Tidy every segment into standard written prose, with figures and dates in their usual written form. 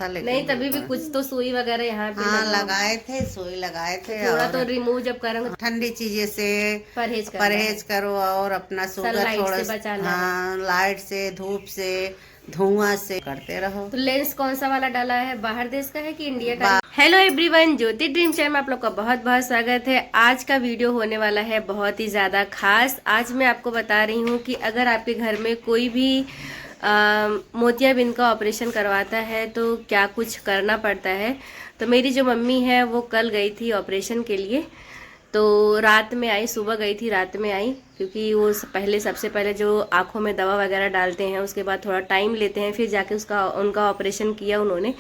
नहीं तभी भी कुछ तो सुई वगैरह यहाँ पे हाँ लगाए थे, सुई लगाए थे। थोड़ा और तो रिमूव जब करेंगे ठंडी चीजें से परहेज करो और अपना शुगर सनलाइट थोड़ा से बचाना है। हाँ लाइट से, धूप से, धुआं से करते रहो। तो लेंस कौन सा वाला डाला है, बाहर देश का है कि इंडिया का है? हेलो एवरीवन, ज्योति ड्रीम चैनल में आप लोग का बहुत बहुत स्वागत है। आज का वीडियो होने वाला है बहुत ही ज़्यादा खास। आज मैं आपको बता रही हूँ कि अगर आपके घर में कोई भी मोतियाबिंद का ऑपरेशन करवाता है तो क्या कुछ करना पड़ता है। तो मेरी जो मम्मी है वो कल गई थी ऑपरेशन के लिए, तो रात में आई, सुबह गई थी रात में आई, क्योंकि वो सबसे पहले जो आँखों में दवा वगैरह डालते हैं उसके बाद थोड़ा टाइम लेते हैं, फिर जाके उनका ऑपरेशन किया उन्होंने।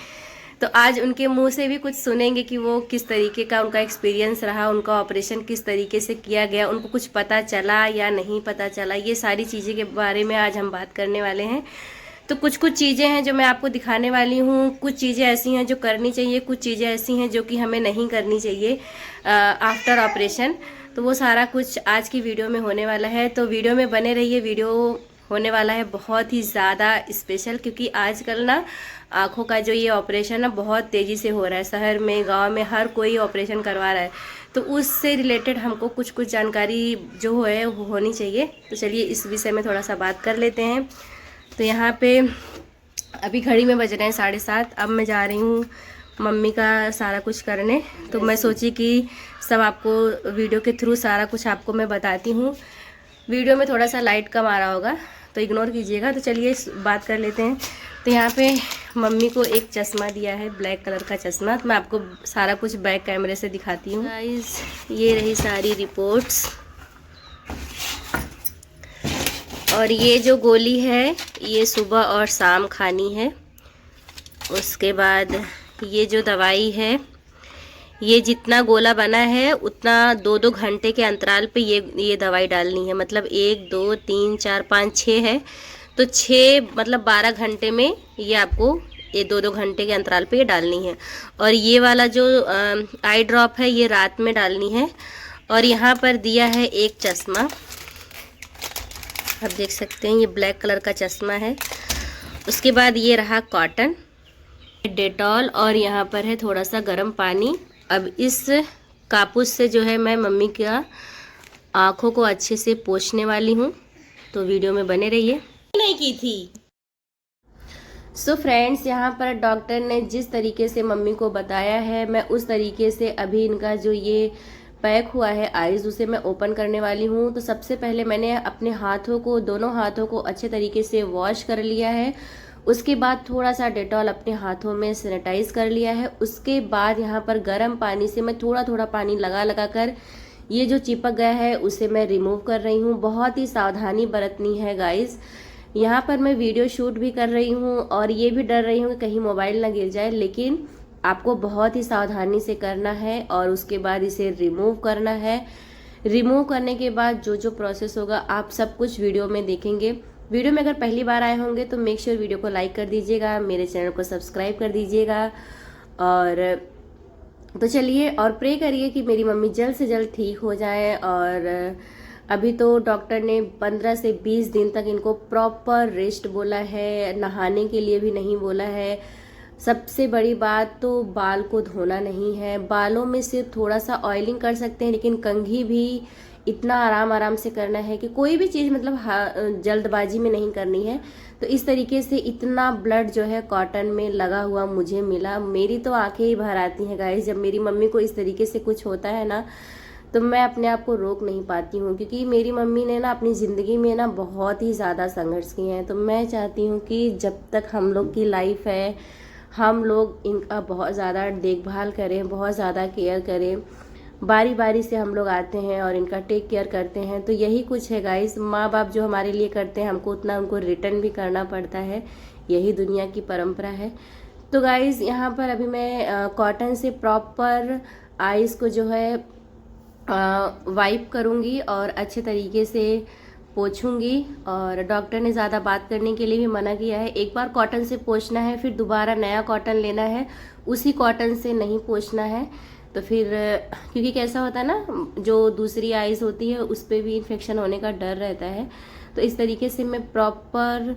तो आज उनके मुंह से भी कुछ सुनेंगे कि वो किस तरीके का उनका एक्सपीरियंस रहा, उनका ऑपरेशन किस तरीके से किया गया, उनको कुछ पता चला या नहीं पता चला, ये सारी चीज़ें के बारे में आज हम बात करने वाले हैं। तो कुछ कुछ चीज़ें हैं जो मैं आपको दिखाने वाली हूँ, कुछ चीज़ें ऐसी हैं जो करनी चाहिए, कुछ चीज़ें ऐसी हैं जो कि हमें नहीं करनी चाहिए आफ्टर ऑपरेशन। तो वो सारा कुछ आज की वीडियो में होने वाला है, तो वीडियो में बने रहिए। वीडियो होने वाला है बहुत ही ज़्यादा स्पेशल, क्योंकि आजकल ना आँखों का जो ये ऑपरेशन ना बहुत तेज़ी से हो रहा है, शहर में गांव में हर कोई ऑपरेशन करवा रहा है। तो उससे रिलेटेड हमको कुछ कुछ जानकारी जो है वो होनी चाहिए। तो चलिए इस विषय में थोड़ा सा बात कर लेते हैं। तो यहाँ पे अभी घड़ी में बज रहे हैं 7:30। अब मैं जा रही हूँ मम्मी का सारा कुछ करने। तो मैं सोची कि सब आपको वीडियो के थ्रू सारा कुछ आपको मैं बताती हूँ। वीडियो में थोड़ा सा लाइट कम आ रहा होगा तो इग्नोर कीजिएगा। तो चलिए बात कर लेते हैं। तो यहाँ पे मम्मी को एक चश्मा दिया है, ब्लैक कलर का चश्मा। तो मैं आपको सारा कुछ बैक कैमरे से दिखाती हूँ। गाइस ये रही सारी रिपोर्ट्स, और ये जो गोली है ये सुबह और शाम खानी है। उसके बाद ये जो दवाई है, ये जितना गोला बना है उतना 2-2 घंटे के अंतराल पे ये दवाई डालनी है। मतलब 1 2 3 4 5 6 है, तो 6 मतलब 12 घंटे में ये आपको ये 2-2 घंटे के अंतराल पे ये डालनी है। और ये वाला जो आई ड्रॉप है ये रात में डालनी है। और यहाँ पर दिया है एक चश्मा, आप देख सकते हैं ये ब्लैक कलर का चश्मा है। उसके बाद ये रहा कॉटन, डेटॉल, और यहाँ पर है थोड़ा सा गर्म पानी। अब इस कापूस से जो है मैं मम्मी का आँखों को अच्छे से पोंछने वाली हूँ। तो वीडियो में बने रहिए। नहीं की थी। सो फ्रेंड्स, यहाँ पर डॉक्टर ने जिस तरीके से मम्मी को बताया है मैं उस तरीके से अभी इनका जो ये पैक हुआ है आइज़ उसे मैं ओपन करने वाली हूँ। तो सबसे पहले मैंने अपने हाथों को, दोनों हाथों को अच्छे तरीके से वॉश कर लिया है। उसके बाद थोड़ा सा डेटॉल अपने हाथों में सैनिटाइज कर लिया है। उसके बाद यहाँ पर गर्म पानी से मैं थोड़ा थोड़ा पानी लगा कर ये जो चिपक गया है उसे मैं रिमूव कर रही हूँ। बहुत ही सावधानी बरतनी है गाइज। यहाँ पर मैं वीडियो शूट भी कर रही हूँ और ये भी डर रही हूँ कि कहीं मोबाइल ना गिर जाए, लेकिन आपको बहुत ही सावधानी से करना है। और उसके बाद इसे रिमूव करना है। रिमूव करने के बाद जो जो प्रोसेस होगा आप सब कुछ वीडियो में देखेंगे। वीडियो में अगर पहली बार आए होंगे तो मेक श्योर वीडियो को लाइक कर दीजिएगा, मेरे चैनल को सब्सक्राइब कर दीजिएगा। और तो चलिए और प्रे करिए कि मेरी मम्मी जल्द से जल्द ठीक हो जाए। और अभी तो डॉक्टर ने 15 से 20 दिन तक इनको प्रॉपर रेस्ट बोला है, नहाने के लिए भी नहीं बोला है। सबसे बड़ी बात तो बाल को धोना नहीं है। बालों में सिर्फ थोड़ा सा ऑयलिंग कर सकते हैं, लेकिन कंघी भी इतना आराम आराम से करना है कि कोई भी चीज़ मतलब जल्दबाजी में नहीं करनी है। तो इस तरीके से इतना ब्लड जो है कॉटन में लगा हुआ मुझे मिला। मेरी तो आंखें ही भर आती हैं गाइस जब मेरी मम्मी को इस तरीके से कुछ होता है ना, तो मैं अपने आप को रोक नहीं पाती हूँ। क्योंकि मेरी मम्मी ने ना अपनी ज़िंदगी में ना बहुत ही ज़्यादा संघर्ष किए हैं। तो मैं चाहती हूँ कि जब तक हम लोग की लाइफ है हम लोग इनका बहुत ज़्यादा देखभाल करें, बहुत ज़्यादा केयर करें। बारी बारी से हम लोग आते हैं और इनका टेक केयर करते हैं। तो यही कुछ है गाइस, माँ बाप जो हमारे लिए करते हैं हमको उतना उनको रिटर्न भी करना पड़ता है। यही दुनिया की परंपरा है। तो गाइस यहाँ पर अभी मैं कॉटन से प्रॉपर आइज़ को जो है वाइप करूँगी और अच्छे तरीके से पोंछूंगी। और डॉक्टर ने ज़्यादा बात करने के लिए भी मना किया है। एक बार कॉटन से पोंछना है, फिर दोबारा नया कॉटन लेना है, उसी कॉटन से नहीं पोंछना है। तो फिर क्योंकि कैसा होता है ना, जो दूसरी आइज़ होती है उस पर भी इन्फेक्शन होने का डर रहता है। तो इस तरीके से मैं प्रॉपर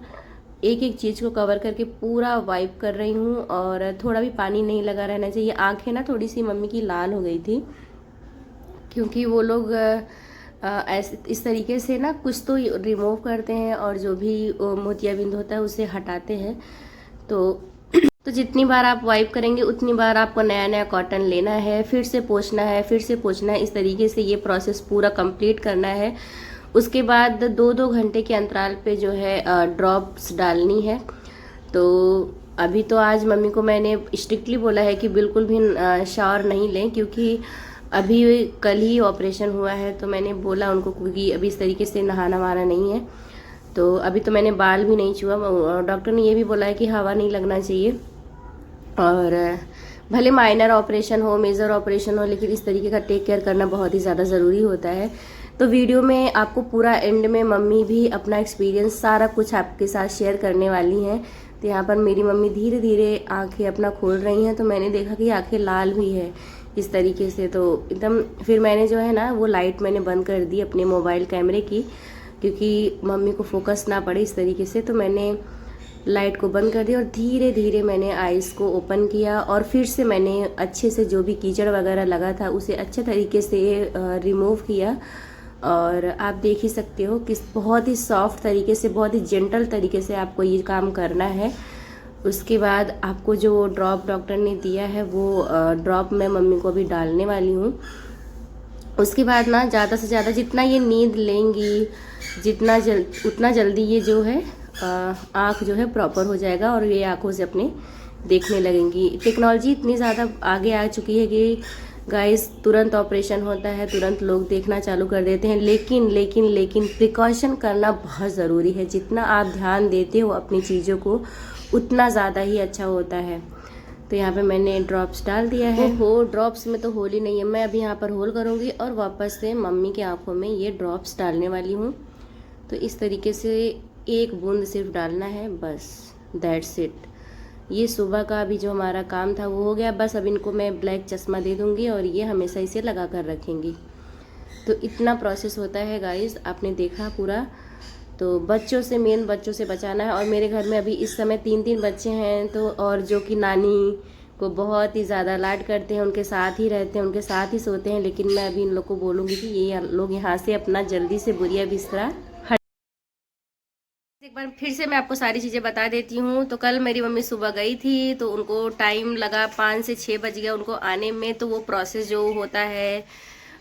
एक एक चीज़ को कवर करके पूरा वाइप कर रही हूँ। और थोड़ा भी पानी नहीं लगा रहना चाहिए। आंखें ना थोड़ी सी मम्मी की लाल हो गई थी, क्योंकि वो लोग ऐसे इस तरीके से ना कुछ तो रिमूव करते हैं और जो भी मोतियाबिंद होता है उसे हटाते हैं। तो जितनी बार आप वाइप करेंगे उतनी बार आपको नया नया कॉटन लेना है, फिर से पोंछना है, फिर से पोंछना है। इस तरीके से ये प्रोसेस पूरा कंप्लीट करना है। उसके बाद 2-2 घंटे के अंतराल पे जो है ड्रॉप्स डालनी है। तो अभी तो आज मम्मी को मैंने स्ट्रिक्टली बोला है कि बिल्कुल भी शावर नहीं लें, क्योंकि अभी कल ही ऑपरेशन हुआ है। तो मैंने बोला उनको, क्योंकि अभी इस तरीके से नहाना वहाना नहीं है। तो अभी तो मैंने बाल भी नहीं छुआ। डॉक्टर ने ये भी बोला है कि हवा नहीं लगना चाहिए। और भले माइनर ऑपरेशन हो, मेजर ऑपरेशन हो, लेकिन इस तरीके का टेक केयर करना बहुत ही ज़्यादा ज़रूरी होता है। तो वीडियो में आपको पूरा एंड में मम्मी भी अपना एक्सपीरियंस सारा कुछ आपके साथ शेयर करने वाली हैं। तो यहाँ पर मेरी मम्मी धीरे धीरे आंखें अपना खोल रही हैं। तो मैंने देखा कि आंखें लाल हुई है इस तरीके से। तो एकदम फिर मैंने जो है ना वो लाइट मैंने बंद कर दी अपने मोबाइल कैमरे की, क्योंकि मम्मी को फोकस ना पड़े इस तरीके से। तो मैंने लाइट को बंद कर दिया और धीरे धीरे मैंने आइज़ को ओपन किया। और फिर से मैंने अच्छे से जो भी कीचड़ वगैरह लगा था उसे अच्छे तरीके से रिमूव किया। और आप देख ही सकते हो कि बहुत ही सॉफ्ट तरीके से, बहुत ही जेंटल तरीके से आपको ये काम करना है। उसके बाद आपको जो ड्रॉप डॉक्टर ने दिया है वो ड्रॉप मैं मम्मी को अभी डालने वाली हूँ। उसके बाद ना ज़्यादा से ज़्यादा जितना ये नींद लेंगी उतना जल्दी ये जो है आँख जो है प्रॉपर हो जाएगा और ये आँखों से अपने देखने लगेंगी। टेक्नोलॉजी इतनी ज़्यादा आगे आ चुकी है कि गाइस तुरंत ऑपरेशन होता है, तुरंत लोग देखना चालू कर देते हैं। लेकिन प्रिकॉशन करना बहुत ज़रूरी है। जितना आप ध्यान देते हो अपनी चीज़ों को उतना ज़्यादा ही अच्छा होता है। तो यहाँ पे मैंने ड्रॉप्स डाल दिया है। ड्रॉप्स में तो होल ही नहीं है। मैं अभी यहाँ पर होल करूँगी और वापस से मम्मी के आँखों में ये ड्रॉप्स डालने वाली हूँ। तो इस तरीके से एक बूंद सिर्फ डालना है, बस दैट्स इट। ये सुबह का अभी जो हमारा काम था वो हो गया। बस अब इनको मैं ब्लैक चश्मा दे दूँगी और ये हमेशा इसे लगा कर रखेंगी। तो इतना प्रोसेस होता है गाइस, आपने देखा पूरा। तो बच्चों से मेन बच्चों से बचाना है। और मेरे घर में अभी इस समय 3 बच्चे हैं, तो और जो कि नानी को बहुत ही ज़्यादा लाड करते हैं, उनके साथ ही रहते हैं, उनके साथ ही सोते हैं। लेकिन मैं अभी इन लोग को बोलूँगी कि ये लोग यहाँ से अपना जल्दी से बुरिया बिस्तरा। एक बार फिर से मैं आपको सारी चीज़ें बता देती हूँ। तो कल मेरी मम्मी सुबह गई थी, तो उनको टाइम लगा 5 से 6 बज गया उनको आने में। तो वो प्रोसेस जो होता है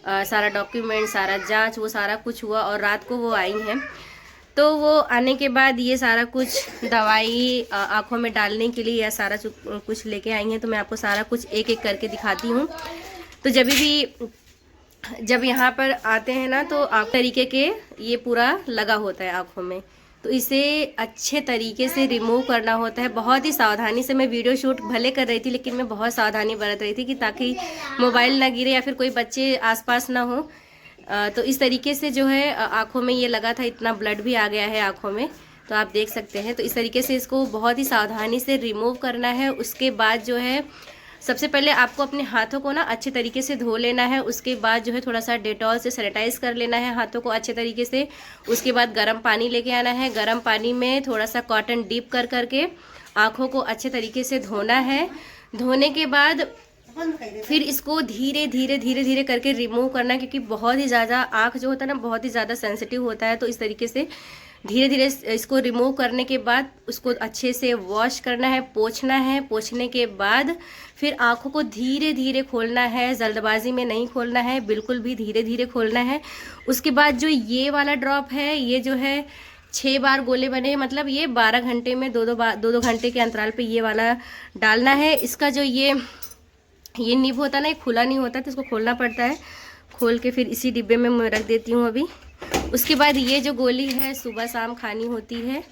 सारा डॉक्यूमेंट, सारा जांच, वो सारा कुछ हुआ और रात को वो आई हैं। तो वो आने के बाद ये सारा कुछ दवाई आँखों में डालने के लिए या सारा कुछ लेके आई हैं। तो मैं आपको सारा कुछ एक एक करके दिखाती हूँ। तो जब यहाँ पर आते हैं ना, तो आँख तरीके के ये पूरा लगा होता है आँखों में। तो इसे अच्छे तरीके से रिमूव करना होता है। बहुत ही सावधानी से मैं वीडियो शूट भले कर रही थी, लेकिन मैं बहुत सावधानी बरत रही थी कि ताकि मोबाइल ना गिरे या फिर कोई बच्चे आसपास ना हो। तो इस तरीके से जो है आँखों में ये लगा था, इतना ब्लड भी आ गया है आँखों में, तो आप देख सकते हैं। तो इस तरीके से इसको बहुत ही सावधानी से रिमूव करना है। उसके बाद जो है सबसे पहले आपको अपने हाथों को ना अच्छे तरीके से धो लेना है। उसके बाद जो है थोड़ा सा डेटॉल से सैनिटाइज कर लेना है हाथों को अच्छे तरीके से। उसके बाद गर्म पानी लेके आना है। गर्म पानी में थोड़ा सा कॉटन डीप कर करके आँखों को अच्छे तरीके से धोना है। धोने के बाद फिर इसको धीरे धीरे करके रिमूव करना है, क्योंकि बहुत ही ज़्यादा आँख जो होता है ना बहुत ही ज़्यादा सेंसिटिव होता है। तो इस तरीके से धीरे धीरे इसको रिमूव करने के बाद उसको अच्छे से वॉश करना है, पोंछना है। पोंछने के बाद फिर आँखों को धीरे धीरे खोलना है, जल्दबाजी में नहीं खोलना है, बिल्कुल भी धीरे धीरे खोलना है। उसके बाद जो ये वाला ड्रॉप है, ये जो है 6 बार गोले बने, मतलब ये 12 घंटे में 2-2 घंटे के अंतराल पे ये वाला डालना है। इसका जो ये निब होता है ना, ये खुला नहीं होता, तो इसको खोलना पड़ता है। खोल के फिर इसी डिब्बे में मैं रख देती हूँ अभी। उसके बाद ये जो गोली है सुबह शाम खानी होती है।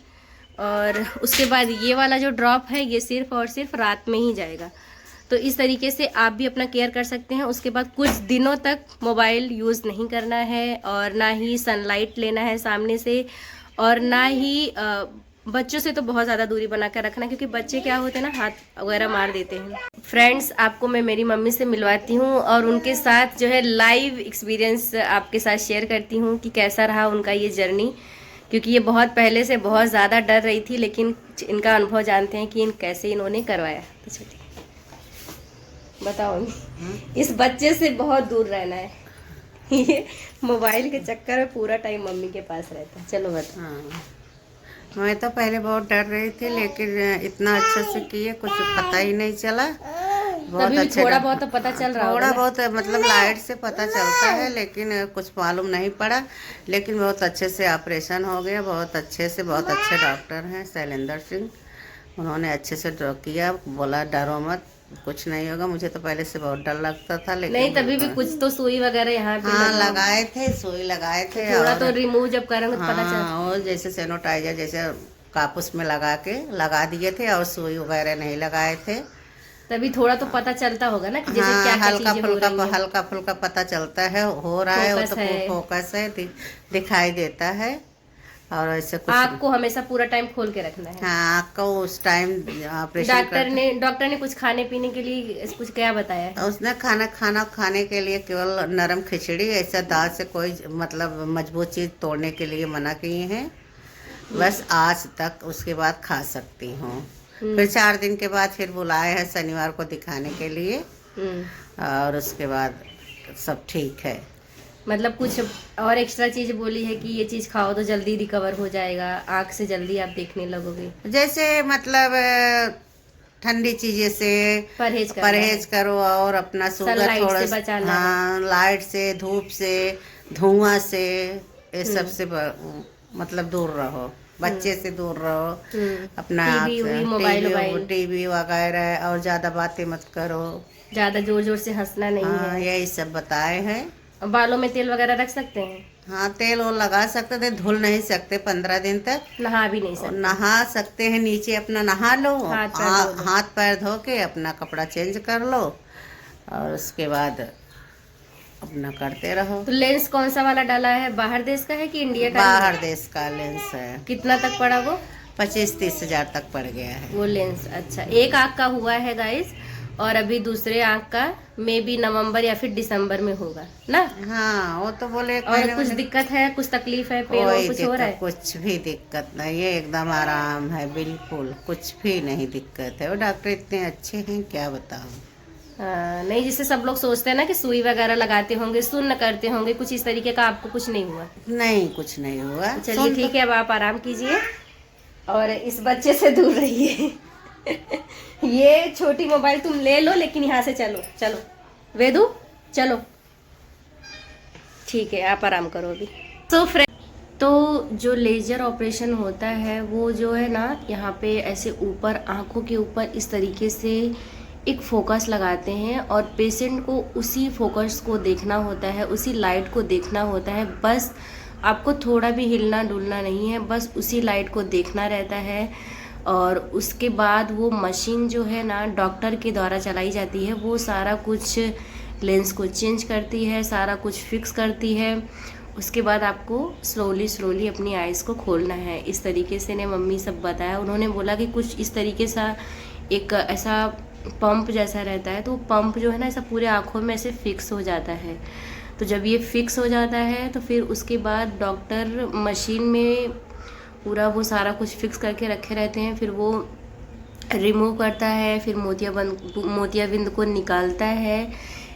और उसके बाद ये वाला जो ड्रॉप है ये सिर्फ और सिर्फ रात में ही जाएगा। तो इस तरीके से आप भी अपना केयर कर सकते हैं। उसके बाद कुछ दिनों तक मोबाइल यूज़ नहीं करना है, और ना ही सनलाइट लेना है सामने से, और ना ही बच्चों से तो बहुत ज़्यादा दूरी बना कर रखना, क्योंकि बच्चे क्या होते हैं ना हाथ वगैरह मार देते हैं। फ्रेंड्स, आपको मैं मेरी मम्मी से मिलवाती हूँ और उनके साथ जो है लाइव एक्सपीरियंस आपके साथ शेयर करती हूँ कि कैसा रहा उनका ये जर्नी। क्योंकि ये बहुत पहले से बहुत ज़्यादा डर रही थी, लेकिन इनका अनुभव जानते हैं कि कैसे इन्होंने करवाया। तो चलिए बताओ, इस बच्चे से बहुत दूर रहना है। ये मोबाइल के चक्कर में पूरा टाइम मम्मी के पास रहता है। चलो बताओ। हाँ, मैं तो पहले बहुत डर रही थी, लेकिन इतना अच्छे से किए, कुछ पता ही नहीं चला। बहुत तभी भी अच्छे थोड़ा बहुत तो पता चल रहा होगा थोड़ा ना? बहुत मतलब लाइट से पता चलता है, लेकिन कुछ मालूम नहीं पड़ा। लेकिन बहुत अच्छे से ऑपरेशन हो गया, बहुत अच्छे से, बहुत अच्छे डॉक्टर हैं शैलेंद्र सिंह। उन्होंने अच्छे से ड्रॉ किया, बोला डरो मत, कुछ नहीं होगा। मुझे तो पहले से बहुत डर लगता था, लेकिन नहीं, तभी भी कुछ तो सुई वगैरह यहाँ पे हाँ लगाए थे, सुई लगाए थे। थोड़ा और तो रिमूव जब करेंगे तो पता चल। हाँ, और जैसे सैनिटाइजर जैसे कापूस में लगा दिए थे, और सुई वगैरह नहीं लगाए थे। तभी थोड़ा तो पता चलता होगा ना कि जैसे हाँ, क्या क्या हल्का चीजें हो रही हैं। हल्का फुल्का पता चलता है, हो रहा है, वो फोकस तो है। फोकस है, दिखाई देता है। और ऐसे कुछ आपको हमेशा पूरा टाइम खोल के रखना है। हाँ, आपको उस टाइम ऑपरेशन डॉक्टर ने कुछ खाने पीने के लिए कुछ क्या बताया है? उसने खाने के लिए केवल नरम खिचड़ी, ऐसा दाल से कोई मतलब मजबूत चीज़ तोड़ने के लिए मना किए हैं। बस आज तक, उसके बाद खा सकती हूँ। फिर 4 दिन के बाद फिर बुलाए हैं शनिवार को दिखाने के लिए, और उसके बाद सब ठीक है। मतलब कुछ और एक्स्ट्रा चीज बोली है कि ये चीज खाओ तो जल्दी रिकवर हो जाएगा, आँख से जल्दी आप देखने लगोगे, जैसे मतलब ठंडी चीजें से परहेज करो, और अपना शुगर सनलाइट थोड़ा से बचाना है। हाँ, लाइट से, धूप से, धुआं से, ये सब से मतलब दूर रहो, बच्चे से दूर रहो। अपना टीवी वगैरह, और ज्यादा बातें मत करो, ज्यादा जोर जोर से हंसना नहीं हाँ, है। यही सब बताए हैं। और बालों में तेल वगैरह रख सकते हैं? हाँ, तेल वो लगा सकते थे, धुल नहीं सकते 15 दिन तक। नहा भी नहीं और सकते? नहा सकते हैं, नीचे अपना नहा लो, हाथ पैर धो के अपना कपड़ा चेंज कर लो, और उसके बाद अपना करते रहो। तो लेंस कौन सा वाला डाला है? बाहर देश का है कि इंडिया का? बाहर देश का लेंस है। कितना तक पड़ा वो? 25-30 हजार तक पड़ गया है वो लेंस। अच्छा, एक आँख का हुआ है गाइस, और अभी दूसरे आँख का मे बी नवंबर या फिर दिसंबर में होगा ना? हाँ, वो तो बोले। और कुछ दिक्कत है, कुछ तकलीफ है, पेन और कुछ हो रहा है? कुछ भी दिक्कत नहीं है, एकदम आराम है, बिल्कुल कुछ भी नहीं दिक्कत है। वो डॉक्टर इतने अच्छे हैं, क्या बताऊं। नहीं, जिससे सब लोग सोचते हैं ना कि सुई वगैरह लगाते होंगे, सुन्न करते होंगे, कुछ इस तरीके का आपको कुछ नहीं हुआ? नहीं, कुछ नहीं हुआ। चलिए ठीक है, अब आप आराम कीजिए और इस बच्चे से दूर रहिए। ये छोटी मोबाइल तुम ले लो, लेकिन यहाँ से चलो। चलो वेदू, चलो, ठीक है, आप आराम करो अभी। तो जो लेजर ऑपरेशन होता है वो जो है ना, यहाँ पे ऐसे ऊपर आँखों के ऊपर इस तरीके से एक फोकस लगाते हैं, और पेशेंट को उसी फोकस को देखना होता है, उसी लाइट को देखना होता है। बस आपको थोड़ा भी हिलना डुलना नहीं है, बस उसी लाइट को देखना रहता है। और उसके बाद वो मशीन जो है ना, डॉक्टर के द्वारा चलाई जाती है, वो सारा कुछ लेंस को चेंज करती है, सारा कुछ फिक्स करती है। उसके बाद आपको स्लोली अपनी आइज़ को खोलना है। इस तरीके से ने मम्मी सब बताया। उन्होंने बोला कि कुछ इस तरीके सा एक ऐसा पंप जैसा रहता है, तो पंप जो है ना, ऐसा पूरे आँखों में ऐसे फिक्स हो जाता है। तो जब ये फिक्स हो जाता है तो फिर उसके बाद डॉक्टर मशीन में पूरा वो सारा कुछ फिक्स करके रखे रहते हैं। फिर वो रिमूव करता है, फिर मोतियाबिंद को निकालता है।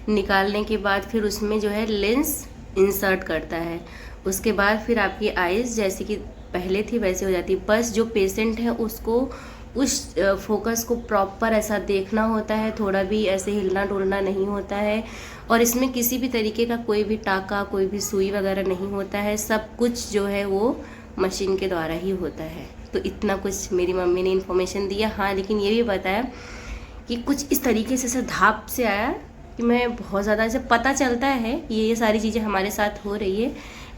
निकालने के बाद फिर उसमें जो है लेंस इंसर्ट करता है। उसके बाद फिर आपकी आइज़ जैसे कि पहले थी वैसे हो जाती है। बस जो पेशेंट है उसको उस फोकस को प्रॉपर ऐसा देखना होता है, थोड़ा भी ऐसे हिलना डुलना नहीं होता है। और इसमें किसी भी तरीके का कोई भी टाका, कोई भी सुई वगैरह नहीं होता है। सब कुछ जो है वो मशीन के द्वारा ही होता है। तो इतना कुछ मेरी मम्मी ने इन्फॉर्मेशन दिया। हाँ, लेकिन ये भी बताया कि कुछ इस तरीके से धाप से आया कि मैं बहुत ज़्यादा ऐसे पता चलता है कि ये सारी चीज़ें हमारे साथ हो रही है,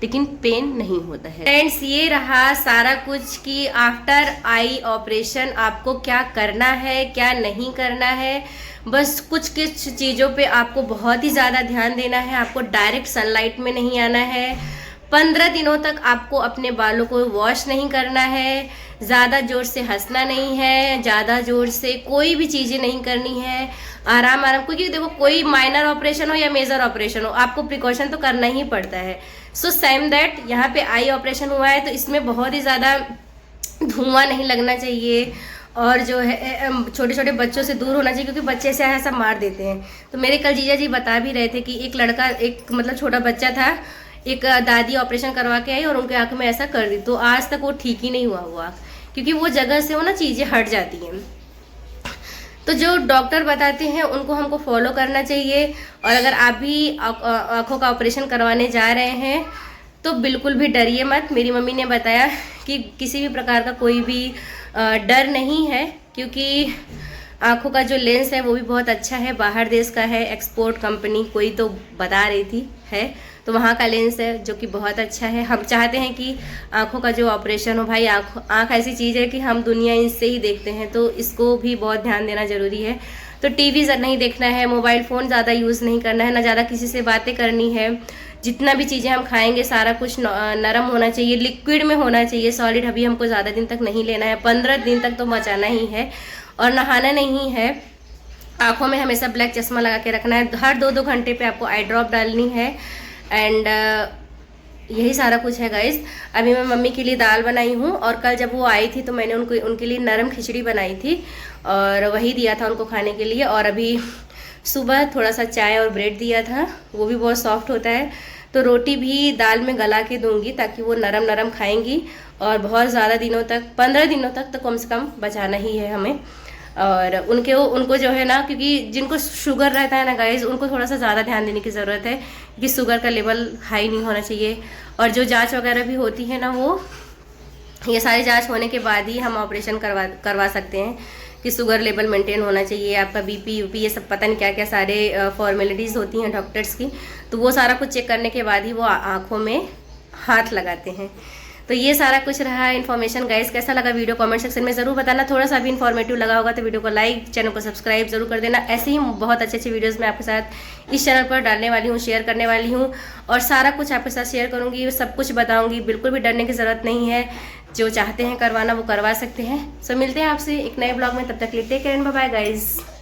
लेकिन पेन नहीं होता है। फ्रेंड्स, ये रहा सारा कुछ कि आफ्टर आई ऑपरेशन आपको क्या करना है, क्या नहीं करना है। बस कुछ चीज़ों पे आपको बहुत ही ज़्यादा ध्यान देना है। आपको डायरेक्ट सनलाइट में नहीं आना है। 15 दिनों तक आपको अपने बालों को वॉश नहीं करना है। ज़्यादा ज़ोर से हंसना नहीं है, ज़्यादा ज़ोर से कोई भी चीज़ें नहीं करनी है। आराम आराम, क्योंकि देखो कोई माइनर ऑपरेशन हो या मेजर ऑपरेशन हो, आपको प्रिकॉशन तो करना ही पड़ता है। सो सेम दैट यहाँ पे आई ऑपरेशन हुआ है, तो इसमें बहुत ही ज़्यादा धुआं नहीं लगना चाहिए, और जो है छोटे छोटे बच्चों से दूर होना चाहिए, क्योंकि बच्चे ऐसे ऐसा मार देते हैं। तो मेरे कल जीजा जी बता भी रहे थे कि एक लड़का, एक मतलब छोटा बच्चा था, एक दादी ऑपरेशन करवा के आई और उनके आंख में ऐसा कर दी, तो आज तक वो ठीक ही नहीं हुआ, क्योंकि वो जगह से वो ना चीज़ें हट जाती हैं। तो जो डॉक्टर बताते हैं उनको हमको फॉलो करना चाहिए। और अगर आप भी आँखों का ऑपरेशन करवाने जा रहे हैं तो बिल्कुल भी डरिए मत। मेरी मम्मी ने बताया कि किसी भी प्रकार का कोई भी डर नहीं है, क्योंकि आँखों का जो लेंस है वो भी बहुत अच्छा है, बाहर देश का है, एक्सपोर्ट कंपनी कोई तो बता रही थी है, तो वहाँ का लेंस है जो कि बहुत अच्छा है। हम चाहते हैं कि आँखों का जो ऑपरेशन हो, भाई आँख ऐसी चीज़ है कि हम दुनिया इससे ही देखते हैं, तो इसको भी बहुत ध्यान देना ज़रूरी है। तो टीवी नहीं देखना है, मोबाइल फ़ोन ज़्यादा यूज़ नहीं करना है, ना ज़्यादा किसी से बातें करनी है। जितना भी चीज़ें हम खाएंगे सारा कुछ नरम होना चाहिए, लिक्विड में होना चाहिए, सॉलिड अभी हमको ज़्यादा दिन तक नहीं लेना है, 15 दिन तक तो बचाना ही है। और नहाना नहीं है, आँखों में हमेशा ब्लैक चश्मा लगा के रखना है, हर 2-2 घंटे पे आपको आई ड्रॉप डालनी है। एंड यही सारा कुछ है गाइस। अभी मैं मम्मी के लिए दाल बनाई हूँ, और कल जब वो आई थी तो मैंने उनके लिए नरम खिचड़ी बनाई थी और वही दिया था उनको खाने के लिए। और अभी सुबह थोड़ा सा चाय और ब्रेड दिया था, वो भी बहुत सॉफ्ट होता है। तो रोटी भी दाल में गला के दूंगी ताकि वो नरम नरम खाएंगी, और बहुत ज़्यादा दिनों तक, 15 दिनों तक तो कम से कम बचाना ही है हमें। और उनको जो है ना, क्योंकि जिनको शुगर रहता है ना गाइस, उनको थोड़ा सा ज़्यादा ध्यान देने की ज़रूरत है, क्योंकि शुगर का लेवल हाई नहीं होना चाहिए। और जो जांच वगैरह भी होती है ना, वो ये सारी जांच होने के बाद ही हम ऑपरेशन करवा सकते हैं, कि शुगर लेवल मेंटेन होना चाहिए, आपका बीपी यूपी ये सब पता नहीं क्या क्या सारे फॉर्मेलिटीज़ होती हैं डॉक्टर्स की, तो वो सारा कुछ चेक करने के बाद ही वो आँखों में हाथ लगाते हैं। तो ये सारा कुछ रहा इन्फॉर्मेशन गाइस। कैसा लगा वीडियो कमेंट सेक्शन में ज़रूर बताना। थोड़ा सा भी इन्फॉर्मेटिव लगा होगा तो वीडियो को लाइक, चैनल को सब्सक्राइब जरूर कर देना। ऐसे ही बहुत अच्छे अच्छे वीडियोस मैं आपके साथ इस चैनल पर डालने वाली हूँ, शेयर करने वाली हूँ, और सारा कुछ आपके साथ शेयर करूँगी, सब कुछ बताऊँगी। बिल्कुल भी डरने की ज़रूरत नहीं है, जो चाहते हैं करवाना वो करवा सकते हैं। सो मिलते हैं आपसे एक नए ब्लॉग में, तब तक के लिए take care and bye bye guys.